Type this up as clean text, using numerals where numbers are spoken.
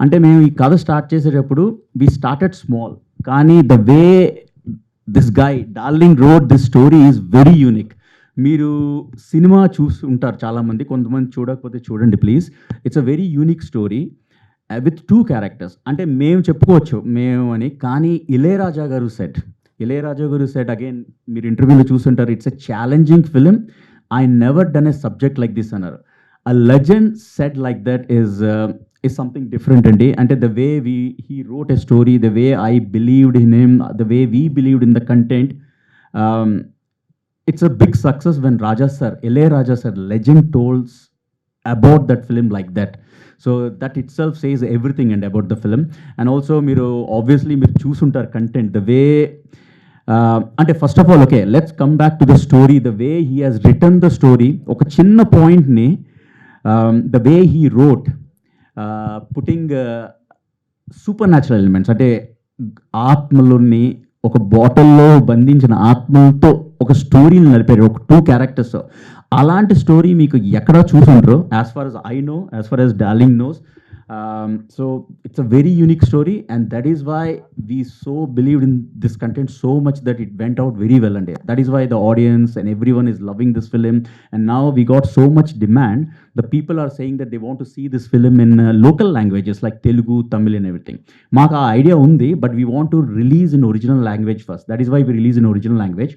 అంటే మేము ఈ కథ స్టార్ట్ చేసేటప్పుడు వి స్టార్టెడ్ స్మాల్, కానీ the way this guy darling road this story is very unique. మీరు సినిమా చూసి ఉంటారు చాలామంది, కొంతమంది చూడకపోతే చూడండి please. It's a very unique story with two characters. అంటే మేము చెప్పుకోవచ్చు మేము అని, కానీ ఇళయరాజా గారు సెట్ అగైన్ మీరు ఇంటర్వ్యూలో చూస్తుంటారు, it's a challenging film. I never done a subject like this అన్నారు. A legend said like that is something different అండి. అంటే the way he wrote a story, the way I believed in him, the way we believed in the content, um, it's a big success when Ilayaraja sir legend told about that film like that. So that itself says everything and about the film. And also మీరు obviously మీరు చూసుంటారు content, the way అంటే first of all okay let's come back to the story. The way he has return the story, ఒక చిన్న పాయింట్ని the way he wrote putting super natural elements, అంటే ఆత్మలని ఒక బాటిల్లో బంధించిన ఆత్మలతో ఒక స్టోరీని నడిపారు, ఒక టూ క్యారెక్టర్స్. అలాంటి స్టోరీ మీకు ఎక్కడా చూసుంటారు as far as I know, as far as Darling knows. So it's a very unique story, and that is why we so believed in this content so much that it went out very well, and that is why the audience and everyone is loving this film. And now we got so much demand, the people are saying that they want to see this film in local languages like Telugu, Tamil and everything. Maku aa idea undi, but we want to release in original language first. That is why we release in original language.